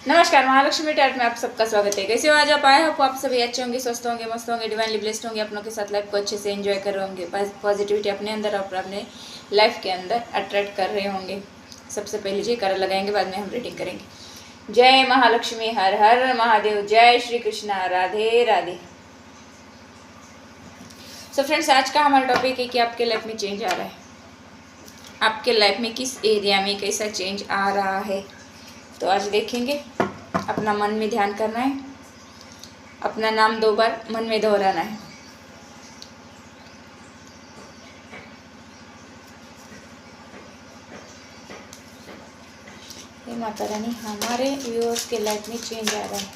नमस्कार, महालक्ष्मी टाइट में आप सबका स्वागत है। कैसे हो आज आप आए हो? आप सभी अच्छे होंगे, स्वस्थ होंगे, मस्त होंगे, डिवाइनली ब्लेस्ड होंगे, अपनों के साथ लाइफ को अच्छे से एंजॉय कर रहे होंगे, पॉजिटिविटी अपने अंदर और अपने लाइफ के अंदर अट्रैक्ट कर रहे होंगे। सबसे पहले जयकारा लगाएंगे, बाद में हम रीडिंग करेंगे। जय महालक्ष्मी, हर हर महादेव, जय श्री कृष्णा, राधे राधे। सो फ्रेंड्स, आज का हमारा टॉपिक है कि आपके लाइफ में चेंज आ रहा है। आपके लाइफ में किस एरिया में कैसा चेंज आ रहा है, तो आज देखेंगे। अपना मन में ध्यान करना है, अपना नाम 2 बार मन में दोहराना है। हे माता रानी, हमारे व्यूअर्स के लाइफ में चेंज आ रहा है।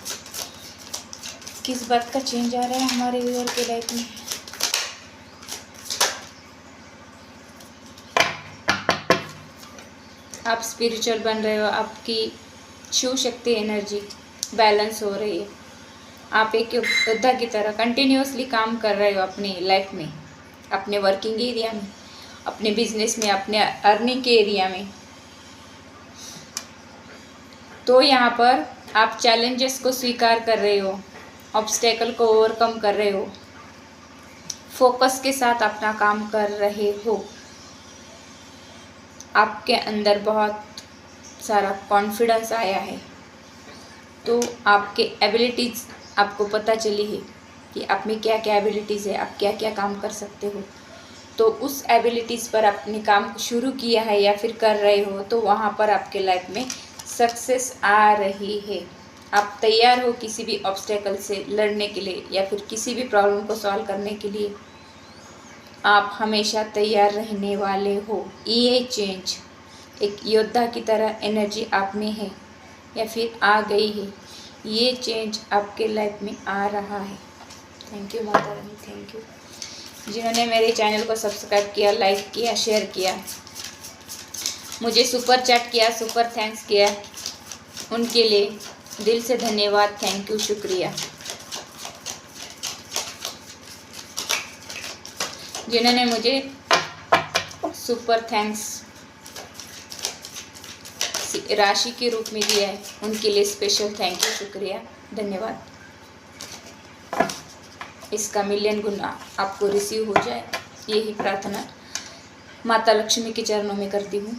किस बात का चेंज आ रहा है हमारे व्यूअर के लाइफ में? आप स्पिरिचुअल बन रहे हो, आपकी शिव शक्ति एनर्जी बैलेंस हो रही है। आप एक योद्धा की तरह कंटिन्यूअसली काम कर रहे हो अपनी लाइफ में, अपने वर्किंग एरिया में, अपने बिजनेस में, अपने अर्निंग के एरिया में। तो यहाँ पर आप चैलेंजेस को स्वीकार कर रहे हो, ऑब्स्टेकल को ओवरकम कर रहे हो, फोकस के साथ अपना काम कर रहे हो। आपके अंदर बहुत सारा कॉन्फिडेंस आया है। तो आपके एबिलिटीज़ आपको पता चली है कि आप में क्या क्या एबिलिटीज़ है, आप क्या क्या काम कर सकते हो। तो उस एबिलिटीज़ पर आपने काम शुरू किया है या फिर कर रहे हो, तो वहाँ पर आपके लाइफ में सक्सेस आ रही है। आप तैयार हो किसी भी ऑब्स्टेकल से लड़ने के लिए या फिर किसी भी प्रॉब्लम को सॉल्व करने के लिए। आप हमेशा तैयार रहने वाले हो। ये चेंज एक योद्धा की तरह एनर्जी आप में है या फिर आ गई है। ये चेंज आपके लाइफ में आ रहा है। Thank you Mata Rani, thank you. जिन्होंने मेरे चैनल को सब्सक्राइब किया, लाइक किया, शेयर किया, मुझे सुपर चैट किया, सुपर थैंक्स किया, उनके लिए दिल से धन्यवाद, थैंक यू, शुक्रिया। जिन्होंने मुझे सुपर थैंक्स राशि के रूप में दिया है, उनके लिए स्पेशल थैंक यू, शुक्रिया, धन्यवाद। इसका मिलियन गुना आपको रिसीव हो जाए, यही प्रार्थना माता लक्ष्मी के चरणों में करती हूँ।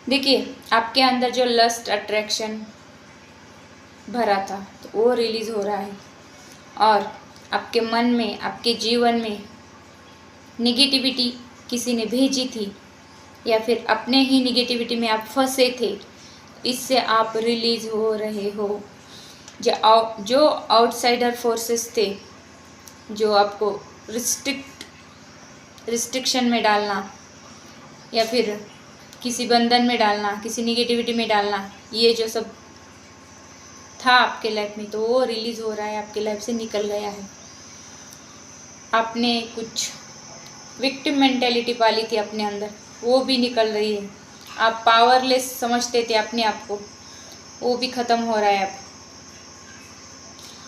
देखिए, आपके अंदर जो लस्ट अट्रैक्शन भरा था, तो वो रिलीज़ हो रहा है। और आपके मन में, आपके जीवन में निगेटिविटी किसी ने भेजी थी या फिर अपने ही निगेटिविटी में आप फंसे थे, इससे आप रिलीज़ हो रहे हो। जो आउटसाइडर फोर्सेस थे, जो आपको रिस्ट्रिक्शन में डालना या फिर किसी बंधन में डालना, किसी निगेटिविटी में डालना, ये जो सब था आपके लाइफ में, तो वो रिलीज़ हो रहा है, आपके लाइफ से निकल गया है। आपने कुछ विक्टिम मेंटेलिटी पाली थी अपने अंदर, वो भी निकल रही है। आप पावरलेस समझते थे अपने आप को, वो भी ख़त्म हो रहा है। अब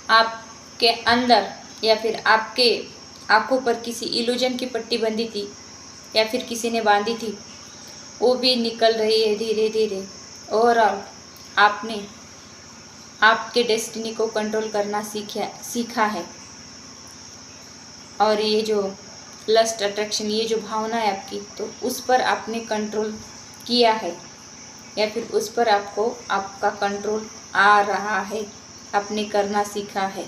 आपके अंदर या फिर आपके आंखों पर किसी इल्यूजन की पट्टी बंधी थी या फिर किसी ने बांधी थी, वो भी निकल रही है धीरे धीरे। ओवरऑल आपने आपके डेस्टिनी को कंट्रोल करना सीखा है। और ये जो लस्ट अट्रैक्शन, ये जो भावना है आपकी, तो उस पर आपने कंट्रोल किया है या फिर उस पर आपको आपका कंट्रोल आ रहा है, आपने करना सीखा है।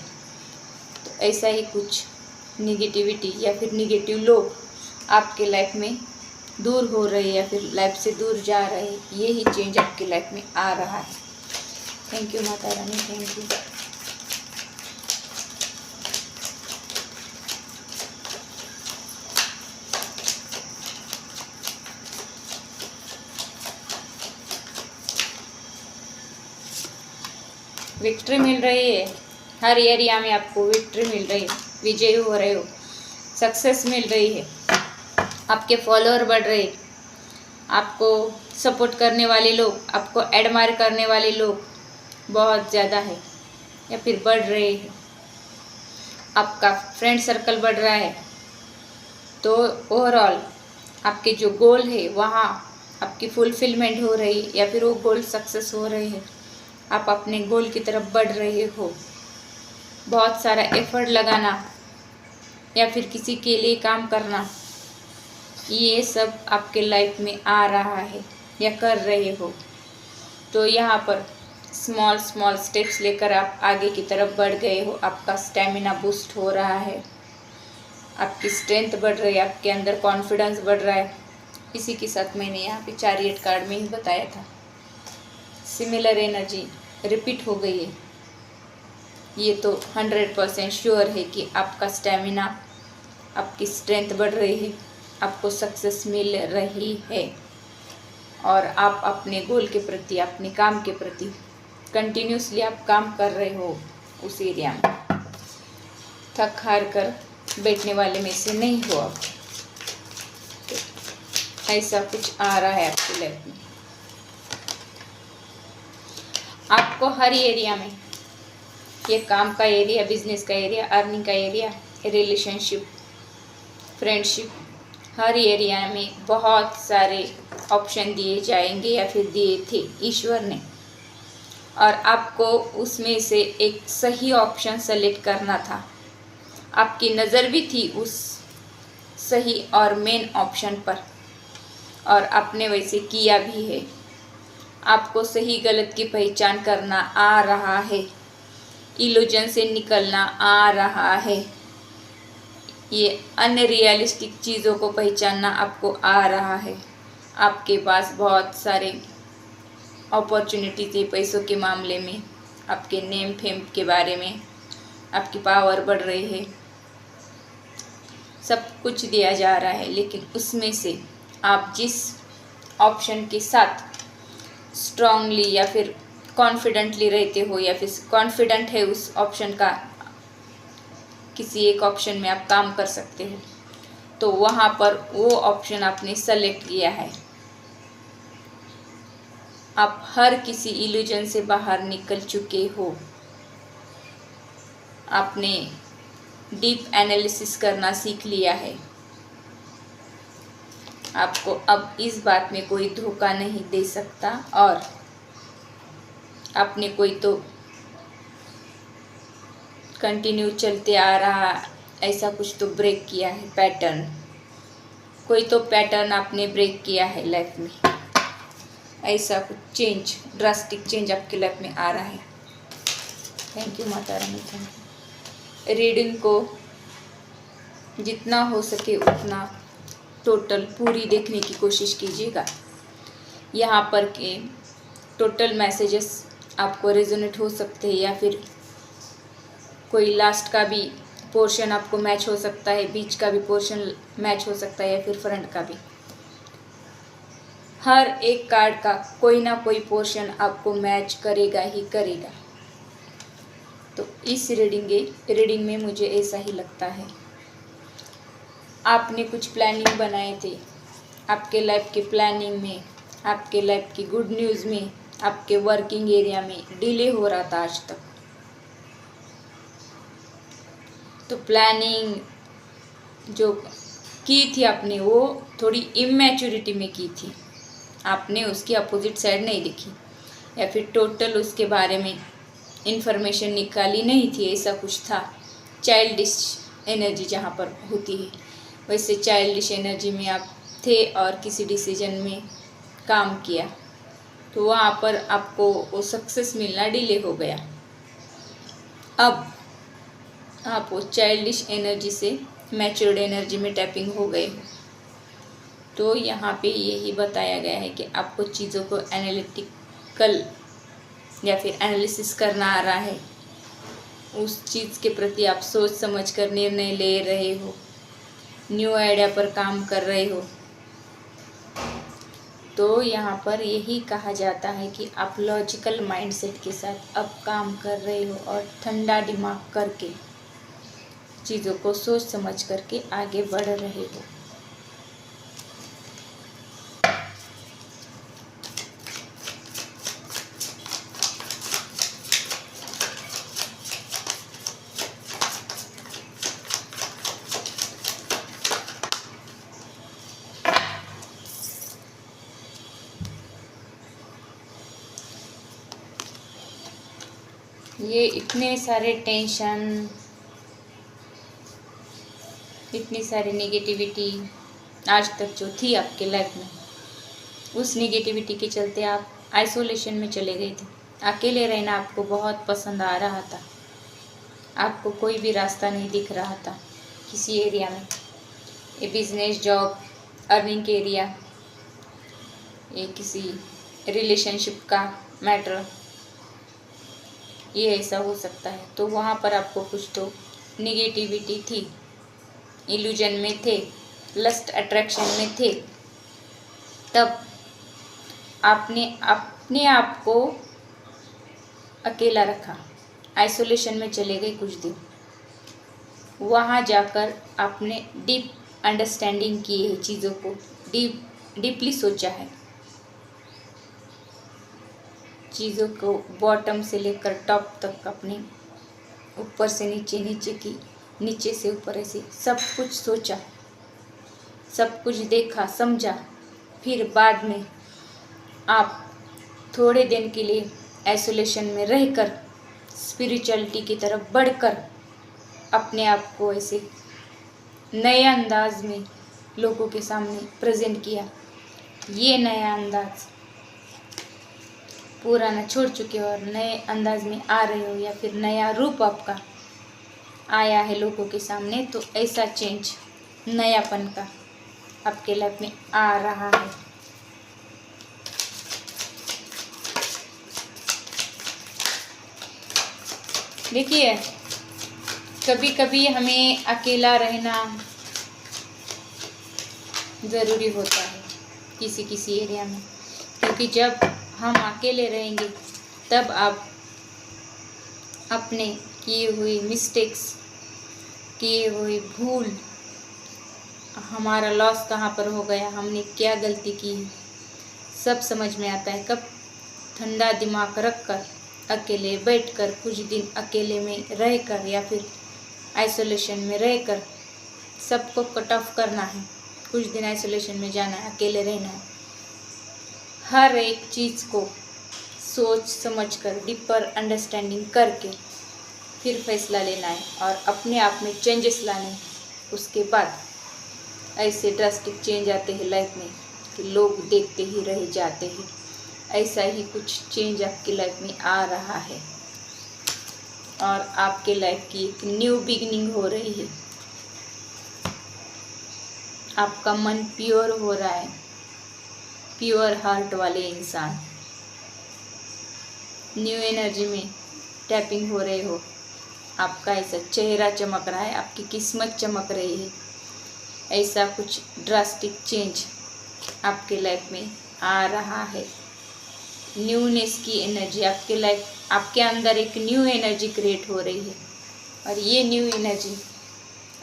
तो ऐसा ही कुछ निगेटिविटी या फिर निगेटिव लोग आपके लाइफ में दूर हो रहे या फिर लाइफ से दूर जा रहे, यही चेंज आपकी लाइफ में आ रहा है। Thank you Mata Rani, thank you. Victory मिल रही है, हर एरिया में आपको विक्ट्री मिल रही है, विजयी हो रहे हो, सक्सेस मिल रही है, आपके फॉलोअर बढ़ रहे, आपको सपोर्ट करने वाले लोग, आपको एडमायर करने वाले लोग बहुत ज़्यादा है या फिर बढ़ रहे हैं। आपका फ्रेंड सर्कल बढ़ रहा है। तो ओवरऑल आपके जो गोल है, वहाँ आपकी फुलफिलमेंट हो रही या फिर वो गोल सक्सेस हो रहे हैं। आप अपने गोल की तरफ बढ़ रहे हो। बहुत सारा एफर्ट लगाना या फिर किसी के लिए काम करना, ये सब आपके लाइफ में आ रहा है या कर रहे हो। तो यहाँ पर स्मॉल स्मॉल स्टेप्स लेकर आप आगे की तरफ बढ़ गए हो। आपका स्टेमिना बूस्ट हो रहा है, आपकी स्ट्रेंथ बढ़ रही है, आपके अंदर कॉन्फिडेंस बढ़ रहा है। इसी के साथ मैंने यहाँ पे चैरियट कार्ड में ही बताया था, सिमिलर एनर्जी रिपीट हो गई है। ये तो 100% श्योर है कि आपका स्टेमिना, आपकी स्ट्रेंथ बढ़ रही है, आपको सक्सेस मिल रही है और आप अपने गोल के प्रति, अपने काम के प्रति कंटिन्यूसली आप काम कर रहे हो उस एरिया में। थक हार कर बैठने वाले में से नहीं हो आप। तो ऐसा कुछ आ रहा है आपकी लाइफ में। आपको हर एरिया में, ये काम का एरिया, बिजनेस का एरिया, अर्निंग का एरिया, रिलेशनशिप, फ्रेंडशिप, हर एरिया में बहुत सारे ऑप्शन दिए जाएंगे या फिर दिए थे ईश्वर ने, और आपको उसमें से एक सही ऑप्शन सेलेक्ट करना था। आपकी नज़र भी थी उस सही और मेन ऑप्शन पर और आपने वैसे किया भी है। आपको सही गलत की पहचान करना आ रहा है, इल्यूजन से निकलना आ रहा है, ये अनरियलिस्टिक चीज़ों को पहचानना आपको आ रहा है। आपके पास बहुत सारे अपॉर्चुनिटीज है पैसों के मामले में, आपके नेम फेम के बारे में, आपकी पावर बढ़ रही है, सब कुछ दिया जा रहा है। लेकिन उसमें से आप जिस ऑप्शन के साथ स्ट्रांगली या फिर कॉन्फिडेंटली रहते हो या फिर कॉन्फिडेंट है उस ऑप्शन का, किसी एक ऑप्शन में आप काम कर सकते हो, तो वहाँ पर वो ऑप्शन आपने सेलेक्ट किया है। आप हर किसी इल्यूजन से बाहर निकल चुके हो। आपने डीप एनालिसिस करना सीख लिया है। आपको अब इस बात में कोई धोखा नहीं दे सकता और आपने कोई तो कंटिन्यू चलते आ रहा ऐसा कुछ तो ब्रेक किया है पैटर्न, कोई तो पैटर्न आपने ब्रेक किया है लाइफ में। ऐसा कुछ चेंज, ड्रास्टिक चेंज आपके लाइफ में आ रहा है। Thank you Mata Rani. Thank you. Reading को जितना हो सके उतना टोटल पूरी देखने की कोशिश कीजिएगा। यहाँ पर के टोटल मैसेजेस आपको रेजोनेट हो सकते हैं या फिर कोई लास्ट का भी पोर्शन आपको मैच हो सकता है, बीच का भी पोर्शन मैच हो सकता है या फिर फ्रंट का भी। हर एक कार्ड का कोई ना कोई पोर्शन आपको मैच करेगा ही करेगा। तो इस रीडिंग में मुझे ऐसा ही लगता है। आपने कुछ प्लानिंग बनाए थे, आपके लाइफ के प्लानिंग में, आपके लाइफ की गुड न्यूज़ में, आपके वर्किंग एरिया में डिले हो रहा था आज तक। तो प्लानिंग जो की थी आपने वो थोड़ी इमैच्योरिटी में की थी, आपने उसकी अपोजिट साइड नहीं देखी या फिर टोटल उसके बारे में इंफॉर्मेशन निकाली नहीं थी, ऐसा कुछ था। चाइल्डिश एनर्जी जहाँ पर होती है वैसे चाइल्डिश एनर्जी में आप थे और किसी डिसीजन में काम किया तो वहाँ पर आपको वो सक्सेस मिलना डिले हो गया। अब आप वो चाइल्डिश एनर्जी से मैच्योर्ड एनर्जी में टैपिंग हो गए हो। तो यहाँ पे यही बताया गया है कि आपको चीज़ों को एनालिटिकल या फिर एनालिसिस करना आ रहा है, उस चीज़ के प्रति आप सोच समझ कर निर्णय ले रहे हो, न्यू आइडिया पर काम कर रहे हो। तो यहाँ पर यही कहा जाता है कि आप लॉजिकल माइंडसेट के साथ अब काम कर रहे हो और ठंडा दिमाग करके चीज़ों को सोच समझ करके आगे बढ़ रहे हो। ये इतने सारे टेंशन, इतनी सारी नेगेटिविटी आज तक जो थी आपके लाइफ में, उस नेगेटिविटी के चलते आप आइसोलेशन में चले गए थे। अकेले रहना आपको बहुत पसंद आ रहा था। आपको कोई भी रास्ता नहीं दिख रहा था किसी एरिया में, ये बिजनेस, जॉब, अर्निंग के एरिया, ये किसी रिलेशनशिप का मैटर, ये ऐसा हो सकता है। तो वहाँ पर आपको कुछ तो निगेटिविटी थी, इल्यूजन में थे, लस्ट अट्रैक्शन में थे। तब आपने अपने आप को अकेला रखा, आइसोलेशन में चले गए कुछ दिन। वहाँ जाकर आपने डीप अंडरस्टैंडिंग की है, चीज़ों को डीपली सोचा है, चीज़ों को बॉटम से लेकर टॉप तक अपने ऊपर से नीचे, नीचे से ऊपर, ऐसे सब कुछ सोचा, सब कुछ देखा, समझा। फिर बाद में आप थोड़े दिन के लिए आइसोलेशन में रहकर स्पिरिचुअलिटी की तरफ बढ़कर अपने आप को ऐसे नए अंदाज में लोगों के सामने प्रेजेंट किया। ये नया अंदाज पुराना छोड़ चुके हो और नए अंदाज में आ रहे हो, या फिर नया रूप आपका आया है लोगों के सामने, तो ऐसा चेंज, नयापन का आपके लाइफ में आ रहा है। देखिए, कभी कभी हमें अकेला रहना ज़रूरी होता है किसी किसी एरिया में, क्योंकि जब हम अकेले रहेंगे तब आप अपने किए हुए मिस्टेक्स, किए हुए भूल, हमारा लॉस कहाँ पर हो गया, हमने क्या गलती की, सब समझ में आता है। कब ठंडा दिमाग रखकर अकेले बैठकर कुछ दिन अकेले में रहकर या फिर आइसोलेशन में रहकर सबको कट ऑफ करना है, कुछ दिन आइसोलेशन में जाना है, अकेले रहना है। हर एक चीज़ को सोच समझकर डीपर अंडरस्टैंडिंग करके फिर फैसला लेना है और अपने आप में चेंजेस लाने हैं। उसके बाद ऐसे ड्रास्टिक चेंज आते हैं लाइफ में कि लोग देखते ही रह जाते हैं। ऐसा ही कुछ चेंज आपकी लाइफ में आ रहा है और आपके लाइफ की एक न्यू बिगिनिंग हो रही है। आपका मन प्योर हो रहा है, प्योर हार्ट वाले इंसान न्यू एनर्जी में टैपिंग हो रहे हो। आपका ऐसा चेहरा चमक रहा है, आपकी किस्मत चमक रही है। ऐसा कुछ ड्रास्टिक चेंज आपके लाइफ में आ रहा है। न्यूनेस की एनर्जी आपके लाइफ, आपके अंदर एक न्यू एनर्जी क्रिएट हो रही है और ये न्यू एनर्जी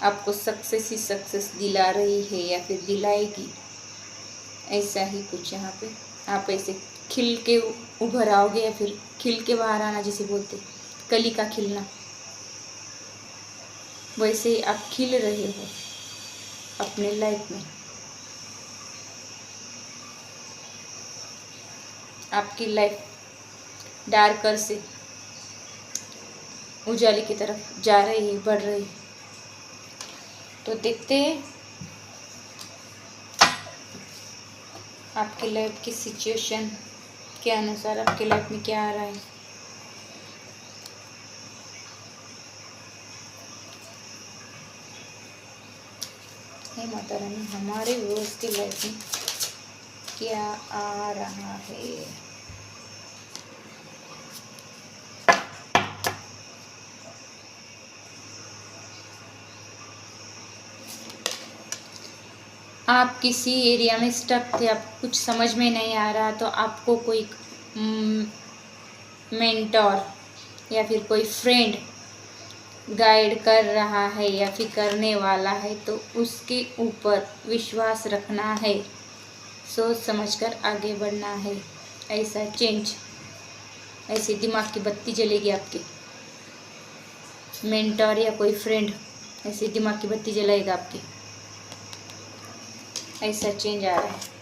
आपको सक्सेस ही सक्सेस दिला रही है या फिर दिलाएगी। ऐसा ही कुछ यहाँ पे आप ऐसे खिल के उभर आओगे या फिर खिल के बाहर आना, जिसे बोलते कली का खिलना, वैसे ही आप खिल रहे हो अपने लाइफ में। आपकी लाइफ डार्कर से उजाले की तरफ जा रही है, बढ़ रही है। तो देखते हैं आपकी लाइफ की सिचुएशन के अनुसार आपकी लाइफ में क्या आ रहा है। हे माता रानी, हमारे व्यूअर्स की लाइफ में क्या आ रहा है। आप किसी एरिया में स्टक थे, आप कुछ समझ में नहीं आ रहा, तो आपको कोई मेंटोर या फिर कोई फ्रेंड गाइड कर रहा है या फिर करने वाला है, तो उसके ऊपर विश्वास रखना है, सोच समझकर आगे बढ़ना है। ऐसा चेंज, ऐसे दिमाग की बत्ती जलेगी आपकी। मेंटोर या कोई फ्रेंड ऐसे दिमाग की बत्ती जलाएगा आपकी। ऐसा चेंज आ रहा है।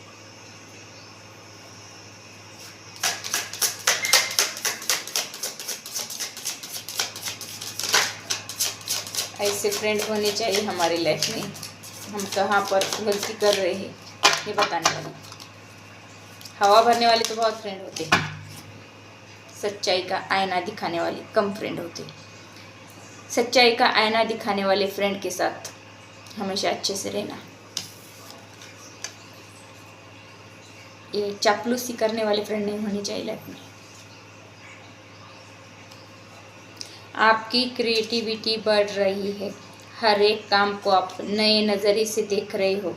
ऐसे फ्रेंड होने चाहिए हमारी लाइफ में। हम कहाँ पर गलती कर रहे हैं ये बताने वाले। हवा भरने वाले तो बहुत फ्रेंड होते हैं, सच्चाई का आईना दिखाने वाले कम फ्रेंड होते। सच्चाई का आईना दिखाने वाले फ्रेंड के साथ हमेशा अच्छे से रहना। ये चापलूसी करने वाले फ्रेंड नहीं होने चाहिए लाइफ में। आपकी क्रिएटिविटी बढ़ रही है, हर एक काम को आप नए नज़रिए से देख रहे हो,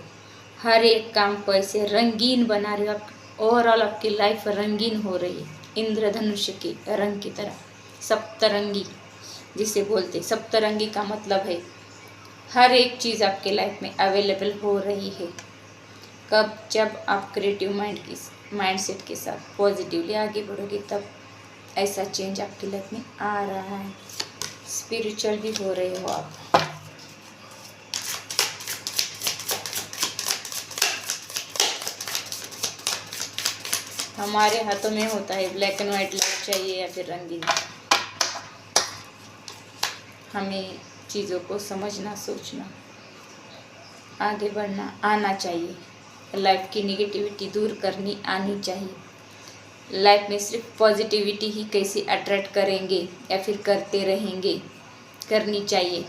हर एक काम को ऐसे रंगीन बना रहे हो। ओवरऑल आपकी लाइफ रंगीन हो रही है, इंद्रधनुष के रंग की तरह। सप्तरंगी जिसे बोलते, सप्तरंगी का मतलब है हर एक चीज़ आपके लाइफ में अवेलेबल हो रही है। कब? जब आप क्रिएटिव माइंडसेट के साथ पॉजिटिवली आगे बढ़ोगे, तब ऐसा चेंज आपकी लाइफ में आ रहा है। स्पिरिचुअल भी हो रहे हो आप। हमारे हाथों में होता है, ब्लैक एंड वाइट लाइफ चाहिए या फिर रंगीन। हमें चीज़ों को समझना, सोचना, आगे बढ़ना आना चाहिए। लाइफ की नेगेटिविटी दूर करनी आनी चाहिए। लाइफ में सिर्फ पॉजिटिविटी ही कैसे अट्रैक्ट करेंगे या फिर करते रहेंगे, करनी चाहिए।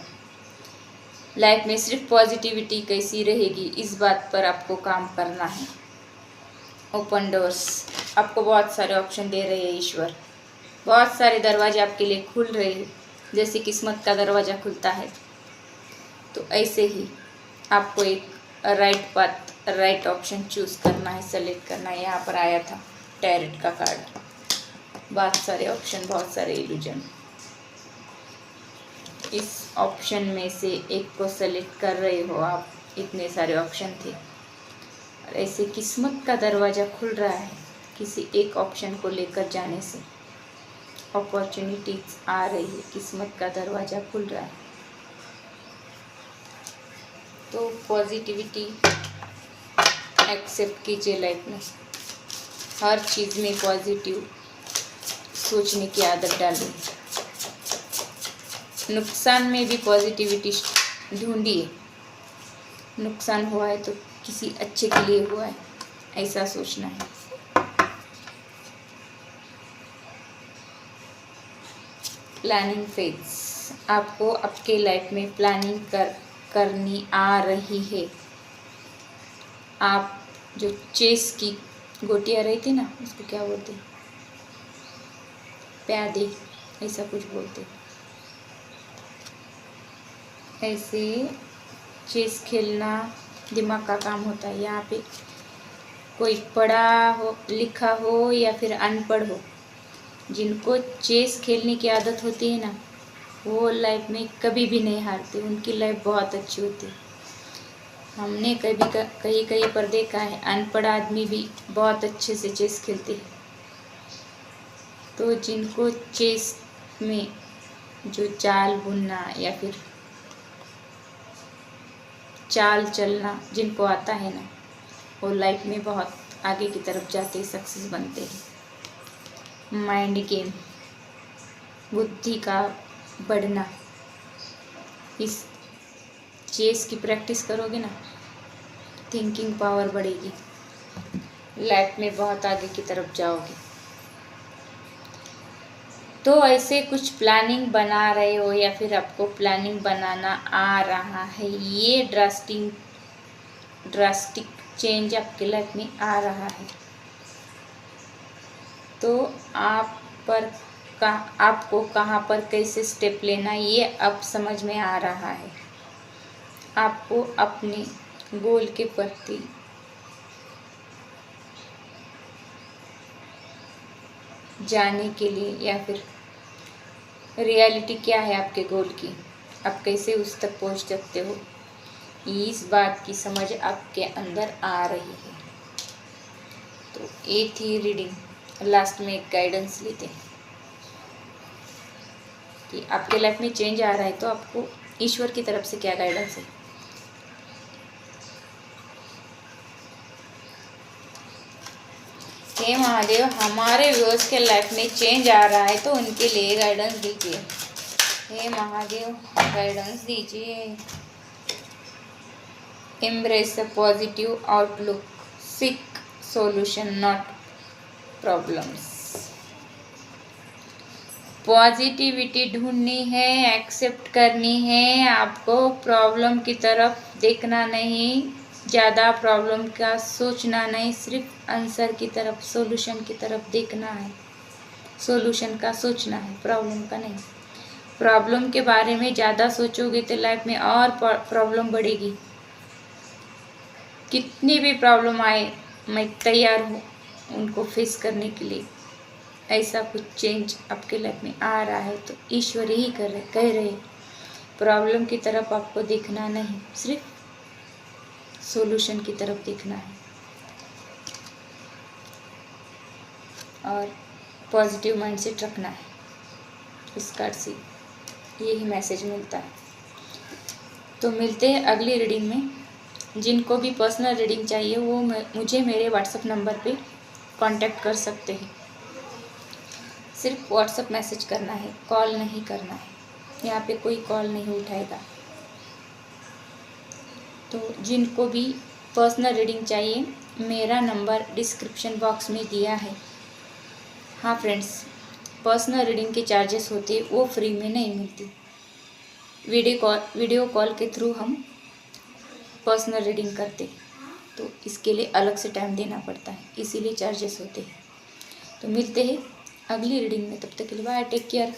लाइफ में सिर्फ पॉजिटिविटी कैसी रहेगी, इस बात पर आपको काम करना है। ओपन डोर्स, आपको बहुत सारे ऑप्शन दे रहे हैं ईश्वर। बहुत सारे दरवाजे आपके लिए खुल रहे हैं, जैसे किस्मत का दरवाज़ा खुलता है। तो ऐसे ही आपको एक right path, right option choose करना है, सेलेक्ट करना है। यहाँ पर आया था टैरेट का कार्ड, बहुत सारे ऑप्शन, बहुत सारे इल्यूजन। इस ऑप्शन में से एक को सेलेक्ट कर रहे हो आप। इतने सारे ऑप्शन थे और ऐसे किस्मत का दरवाज़ा खुल रहा है किसी एक ऑप्शन को लेकर जाने से। अपॉर्चुनिटीज आ रही है, किस्मत का दरवाज़ा खुल रहा है। तो पॉजिटिविटी एक्सेप्ट कीजिए लाइफ में। हर चीज़ में पॉजिटिव सोचने की आदत डालिए। नुकसान में भी पॉजिटिविटी ढूंढिए। नुकसान हुआ है तो किसी अच्छे के लिए हुआ है, ऐसा सोचना है। प्लानिंग फेज, आपको आपके लाइफ में प्लानिंग करनी आ रही है। आप जो चेस की गोटियाँ रहती ना, उसको क्या बोलते, प्यादे, ऐसा कुछ बोलते। ऐसे चेस खेलना दिमाग का काम होता है। यहाँ पे कोई पढ़ा हो, लिखा हो या फिर अनपढ़ हो, जिनको चेस खेलने की आदत होती है ना, वो लाइफ में कभी भी नहीं हारते। उनकी लाइफ बहुत अच्छी होती है। हमने कहीं पर देखा है, अनपढ़ आदमी भी बहुत अच्छे से चेस खेलते हैं। तो जिनको चेस में जो चाल बुनना या फिर चाल चलना जिनको आता है ना, वो लाइफ में बहुत आगे की तरफ जाते, सक्सेस बनते हैं। माइंड गेम, बुद्धि का बढ़ना, इस चेस की प्रैक्टिस करोगे ना, थिंकिंग पावर बढ़ेगी, लाइफ में बहुत आगे की तरफ जाओगे। तो ऐसे कुछ प्लानिंग बना रहे हो या फिर आपको प्लानिंग बनाना आ रहा है, ये ड्रास्टिक चेंज आपके लाइफ में आ रहा है। तो आपको कहाँ पर कैसे स्टेप लेना, ये अब समझ में आ रहा है। आपको अपने गोल के प्रति जाने के लिए या फिर रियलिटी क्या है आपके गोल की, आप कैसे उस तक पहुंच सकते हो, इस बात की समझ आपके अंदर आ रही है। तो ये थी रीडिंग। लास्ट में एक गाइडेंस लेते हैं कि आपके लाइफ में चेंज आ रहा है, तो आपको ईश्वर की तरफ से क्या गाइडेंस है। हे महादेव, हमारे व्यूअर्स के लाइफ में चेंज आ रहा है तो उनके लिए गाइडेंस दीजिए। हे महादेव गाइडेंस दीजिए। Embrace a positive outlook, seek solution not problems. Positivity ढूंढनी है, एक्सेप्ट करनी है, आपको प्रॉब्लम की तरफ देखना नहीं, ज़्यादा प्रॉब्लम का सोचना नहीं, सिर्फ आंसर की तरफ, सॉल्यूशन की तरफ देखना है। सॉल्यूशन का सोचना है, प्रॉब्लम का नहीं। प्रॉब्लम के बारे में ज़्यादा सोचोगे तो लाइफ में और प्रॉब्लम बढ़ेगी। कितनी भी प्रॉब्लम आए मैं तैयार हूँ उनको फेस करने के लिए। ऐसा कुछ चेंज आपके लाइफ में आ रहा है तो ईश्वर ही कह रहे प्रॉब्लम की तरफ आपको देखना नहीं, सिर्फ सॉल्यूशन की तरफ देखना है और पॉजिटिव माइंडसेट रखना है। इस कार्ड से यही मैसेज मिलता है। तो मिलते हैं अगली रीडिंग में। जिनको भी पर्सनल रीडिंग चाहिए वो मुझे मेरे व्हाट्सएप नंबर पे कांटेक्ट कर सकते हैं। सिर्फ व्हाट्सएप मैसेज करना है, कॉल नहीं करना है। यहाँ पे कोई कॉल नहीं उठाएगा। तो जिनको भी पर्सनल रीडिंग चाहिए मेरा नंबर डिस्क्रिप्शन बॉक्स में दिया है। हाँ फ्रेंड्स, पर्सनल रीडिंग के चार्जेस होते वो फ्री में नहीं मिलती। वीडियो कॉल के थ्रू हम पर्सनल रीडिंग करते तो इसके लिए अलग से टाइम देना पड़ता है, इसीलिए चार्जेस होते हैं। तो मिलते हैं अगली रीडिंग में, तब तक के लिए बाय, टेक केयर।